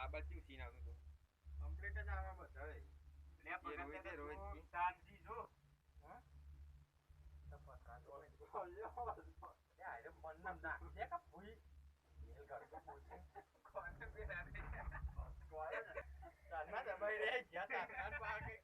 આ બાજુ સીન આવતું હતું કમ્પ્લીટ જ આવા બધા એ રોહિત શાંતિ જો હા તો પકડા તો યાર મન નામ નાખે કે ભૂઈ મેલ ઘર કે પૂછે કોને બે રાતે કોને ચાલના દબાઈ રે ગયા તાકાત પાકે